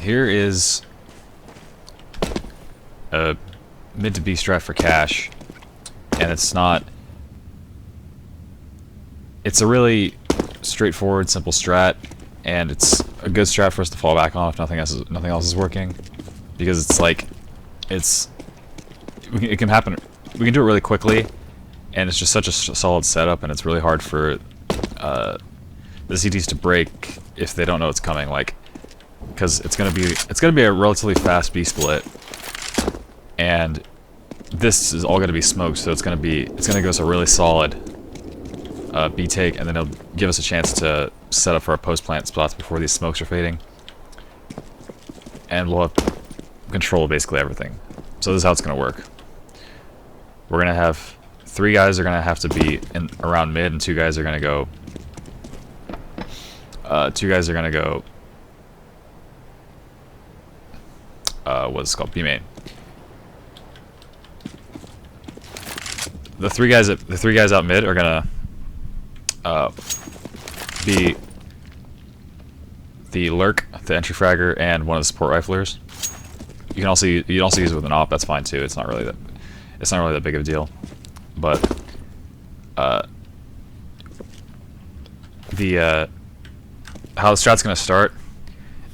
Here is a mid to B strat for cash, and it's not. It's a really straightforward, simple strat, and it's a good strat for us to fall back on if nothing else is working, because it's like, it can happen. We can do it really quickly, and it's just such a solid setup, and it's really hard for the CTs to break if they don't know it's coming. Like, because it's gonna be a relatively fast B split, and this is all gonna be smoked, so it's gonna give us a really solid B take, and then it'll give us a chance to set up for our post plant spots before these smokes are fading, and we'll have control of basically everything. So this is how it's gonna work. We're gonna have 3 guys are gonna have to be in around mid, and 2 guys are gonna go. 2 guys are gonna go. What's it called? B main. The three guys out mid are gonna be the lurk, the entry fragger, and one of the support riflers. You can also use it with an op. That's fine too. It's not really that big of a deal. But how the strat's gonna start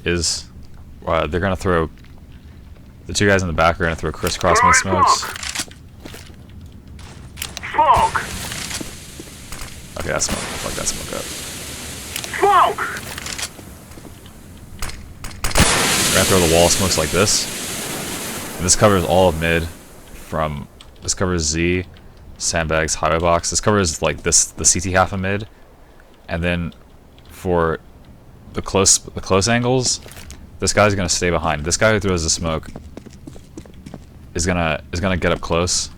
is they're gonna throw the 2 guys in the back are gonna throw crisscross mid smokes. Smoke! Okay, that's smoke. Fuck that smoke up. Smoke! We're gonna throw the wall smokes like this. And this covers all of mid this covers Z, sandbags, highway box. This covers like the CT half of mid. And then for the close angles, this guy's gonna stay behind. This guy who throws the smoke is gonna get up close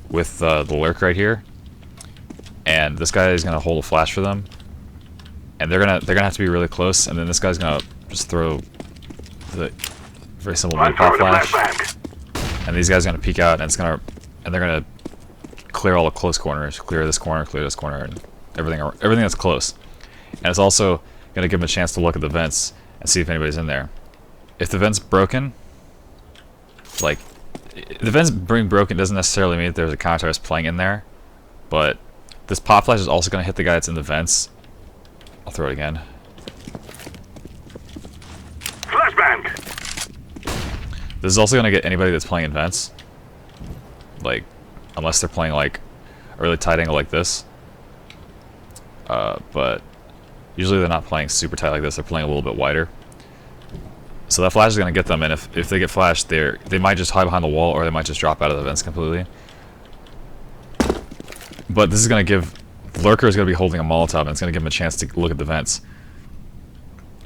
with the lurk right here, and this guy is gonna hold a flash for them, and they're gonna have to be really close, and then this guy's gonna just throw the very simple mid pop flash, and these guys are gonna peek out, and they're gonna clear all the close corners, clear this corner, and everything that's close, and it's also gonna give them a chance to look at the vents and see if anybody's in there. If the vent's broken, like, the vents being broken doesn't necessarily mean that there's a counter-terrorist playing in there, but this pop flash is also going to hit the guy that's in the vents. I'll throw it again. Flashbang! This is also going to get anybody that's playing in vents, like, unless they're playing like a really tight angle like this. But usually they're not playing super tight like this, they're playing a little bit wider. So that flash is going to get them, and if they get flashed, they might just hide behind the wall, or they might just drop out of the vents completely. But this is going to give... The lurker is going to be holding a Molotov, and it's going to give him a chance to look at the vents.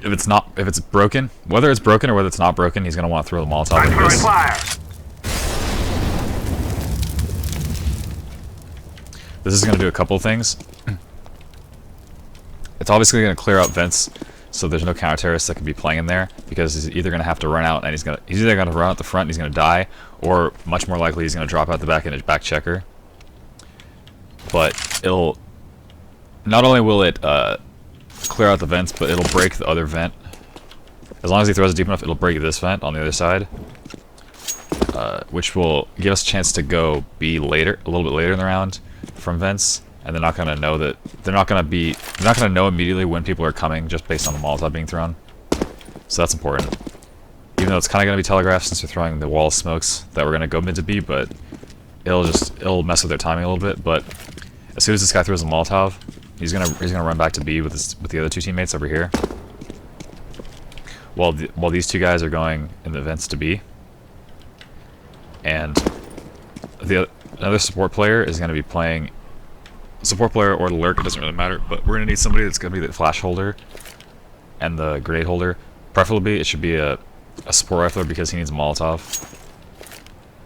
If it's broken, whether it's broken or whether it's not broken, he's going to want to throw the Molotov like this. Fire! This is going to do a couple of things. It's obviously going to clear out vents, so there's no counter-terrorists that could be playing in there, because he's either going to have to run out, and he's either going to run out the front and he's going to die, or much more likely he's going to drop out the back in a back checker. But not only will it clear out the vents, but it'll break the other vent. As long as he throws it deep enough, it'll break this vent on the other side, which will give us a chance to go B later, a little bit later in the round from vents. And they're not gonna know that they're not gonna know immediately when people are coming just based on the Molotov being thrown. So that's important. Even though it's kind of gonna be telegraphed since they're throwing the wall of smokes that we're gonna go mid to B, but it'll mess with their timing a little bit. But as soon as this guy throws a Molotov, he's gonna run back to B with the other 2 teammates over here. While these 2 guys are going in the vents to B, and another support player is gonna be playing. Support player or the lurk, it doesn't really matter, but we're gonna need somebody that's gonna be the flash holder and the grenade holder. Preferably, it should be a support rifler because he needs a Molotov.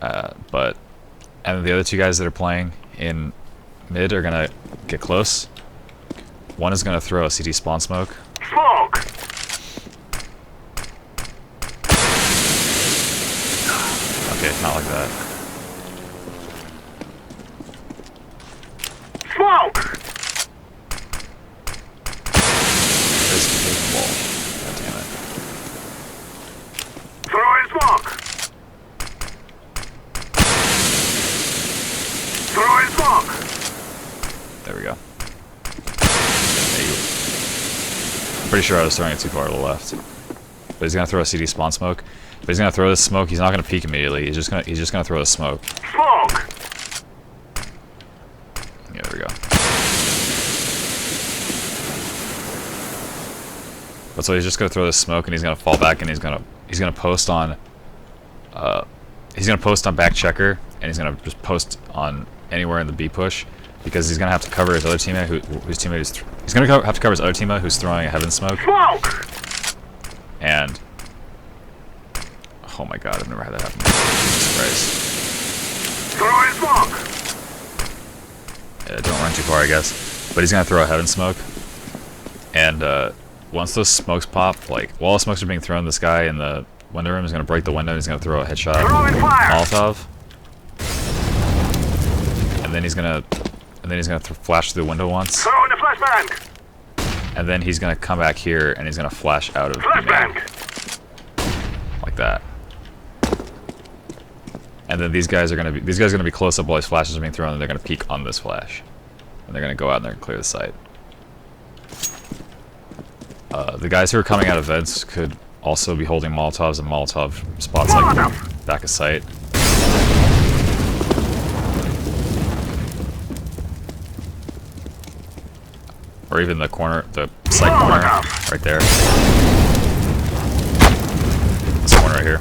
And the other 2 guys that are playing in mid are gonna get close. One is gonna throw a CT spawn smoke. Smoke! Okay, not like that. Smoke! There we go. I'm pretty sure I was throwing it too far to the left. But he's gonna throw a CD spawn smoke. But he's gonna throw this smoke. He's not gonna peek immediately. He's just gonna throw the smoke. Smoke! Yeah, there we go. But so he's just gonna throw this smoke, and he's gonna fall back, and he's gonna post on. He's gonna post on back checker, and he's gonna just post on anywhere in the B push, because he's gonna have to cover his other teammate whose teammate is. He's gonna have to cover his other teammate who's throwing a heaven smoke. Smoke! And oh my god, I've never had that happen. Jesus Christ. Throw in smoke! Yeah, don't run too far, I guess. But he's gonna throw a heaven smoke, and once those smokes pop, like while the smokes are being thrown, this guy in the window room is gonna break the window. And he's gonna throw a headshot Throw in fire! Molotov, and then he's gonna flash through the window once, Throw in the flashbang! and then he's gonna come back here and he's gonna flash out of the man, Flashbang! like that. And then these guys are gonna be close up while his flashes are being thrown, and they're gonna peek on this flash, and they're gonna go out and they're gonna clear the site. The guys who are coming out of vents could also be holding Molotovs and Molotov spots like back of site. Or even the corner, the side corner, right there. This corner right here.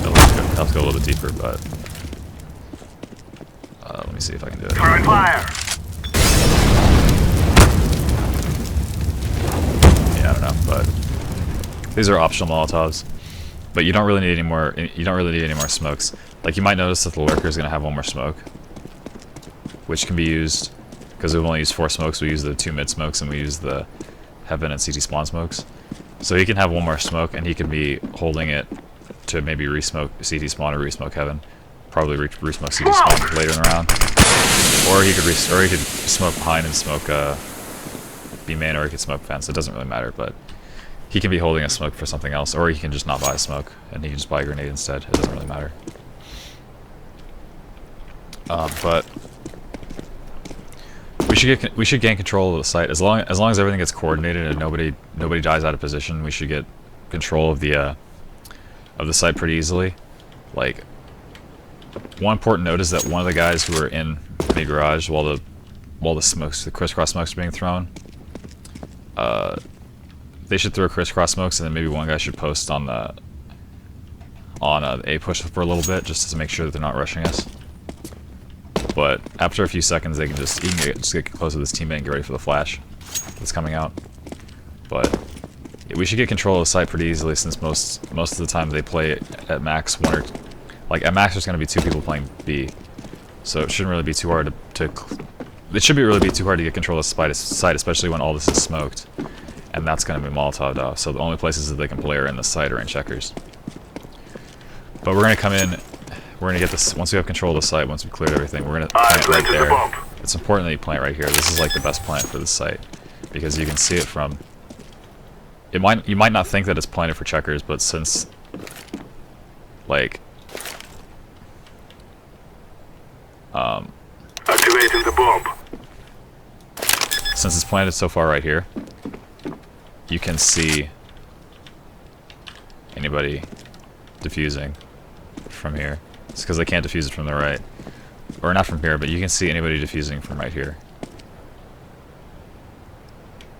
I'll have to go a little bit deeper, but let me see if I can do it. Throw in fire! Yeah, I don't know, but these are optional Molotovs. But you don't really need any more. You don't really need any more smokes. Like you might notice that the lurker is gonna have one more smoke, which can be used because we've only used 4 smokes. We use the 2 mid smokes and we use the heaven and CT spawn smokes. So he can have one more smoke, and he can be holding it to maybe re-smoke CT spawn or re-smoke heaven. Probably re-smoke CT spawn later in the round. Or he could smoke behind and smoke B main, or he could smoke fence. It doesn't really matter, but he can be holding a smoke for something else, or he can just not buy a smoke and he can just buy a grenade instead. It doesn't really matter. But we should gain control of the site as long as everything gets coordinated and nobody dies out of position. We should get control of the site pretty easily. Like, one important note is that one of the guys who are in the garage while the crisscross smokes are being thrown, they should throw crisscross smokes, and then maybe one guy should post on the A push for a little bit just to make sure that they're not rushing us. But after a few seconds, he can just get close with his teammate and get ready for the flash that's coming out. But yeah, we should get control of the site pretty easily, since most of the time they play at max at max there's going to be 2 people playing B, so it shouldn't really be too hard it should really be too hard to get control of the site, especially when all this is smoked, and that's going to be Molotov'd off. So the only places that they can play are in the site or in checkers. But we're going to come in. We're going to get this, once we have control of the site, once we've cleared everything, we're going to plant it right there. It's important that you plant right here. This is like the best plant for this site, because you can see it from, you might not think that it's planted for checkers, but since, like, activating the bomb. Since it's planted so far right here, you can see anybody defusing from here. It's because they can't defuse it from the right. Or not from here, but you can see anybody defusing from right here.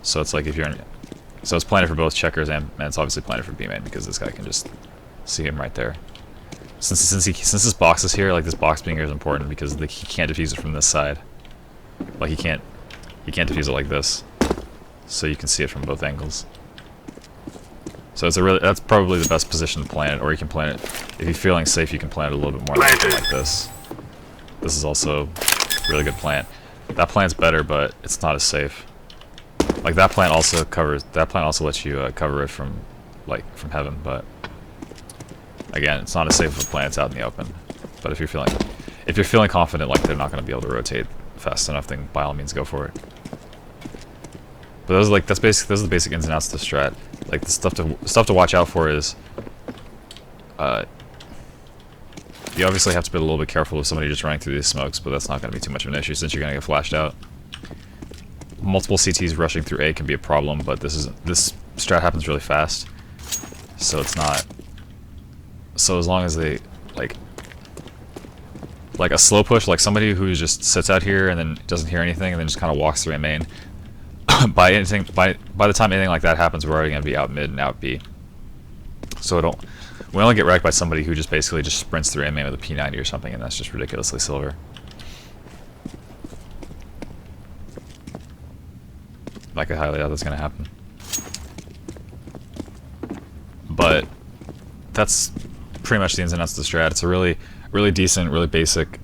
So it's like if you're in... So it's planted for both checkers and it's obviously planted for B-main, because this guy can just see him right there. Since this box is here, like this box being here is important because he can't defuse it from this side. Like he can't defuse it like this. So you can see it from both angles. So it's that's probably the best position to plant it, or you can plant it, if you're feeling safe, you can plant it a little bit more like this. This is also a really good plant. That plant's better, but it's not as safe. Like that plant also lets you cover it from heaven, but again, it's not as safe if a plant's out in the open. But if you're feeling confident, like they're not going to be able to rotate fast enough, then by all means go for it. But those are the basic ins and outs of the strat. Like the stuff to watch out for is, you You obviously have to be a little bit careful with somebody just running through these smokes, but that's not going to be too much of an issue since you're going to get flashed out. Multiple CTs rushing through A can be a problem, but this strat happens really fast, so it's not. So as long as they like a slow push, like somebody who just sits out here and then doesn't hear anything and then just kind of walks through A main. by the time anything like that happens, we're already going to be out mid and out B. So we only get wrecked by somebody who just basically just sprints through A main with a P90 or something, and that's just ridiculously silver. Like, I highly doubt that's going to happen. But that's pretty much the ins and outs of the strat. It's a really decent, really basic,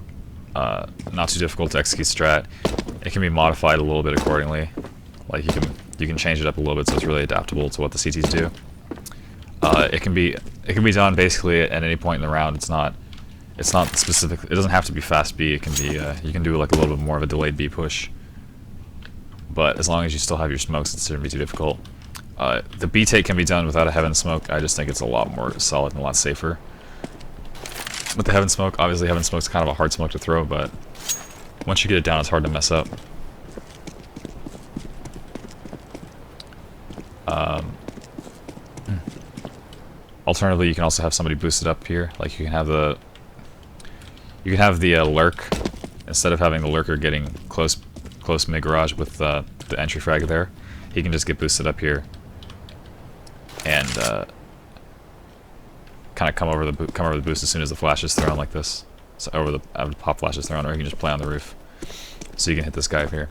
not too difficult to execute strat. It can be modified a little bit accordingly. Like you can change it up a little bit so it's really adaptable to what the CTs do. It can be done basically at any point in the round. It's not specific. It doesn't have to be fast B. It can be you can do like a little bit more of a delayed B push. But as long as you still have your smokes, it shouldn't be too difficult. The B take can be done without a heaven smoke. I just think it's a lot more solid and a lot safer. With the heaven smoke, obviously heaven smoke's kind of a hard smoke to throw, but once you get it down, it's hard to mess up. Alternatively, you can also have somebody boosted up here. Like you can have the lurk instead of having the lurker getting close mid garage with the entry frag there. He can just get boosted up here and kind of come over the boost as soon as the flash is thrown like this. So over the pop flash is thrown, or you can just play on the roof. So you can hit this guy up here.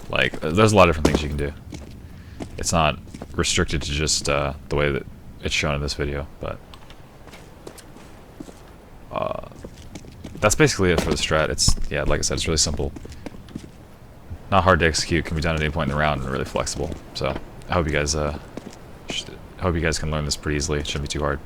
Like there's a lot of different things you can do. It's not restricted to just the way that it's shown in this video, but that's basically it for the strat. It's like I said, it's really simple, not hard to execute, can be done at any point in the round, and really flexible. So I hope you guys can learn this pretty easily. It shouldn't be too hard.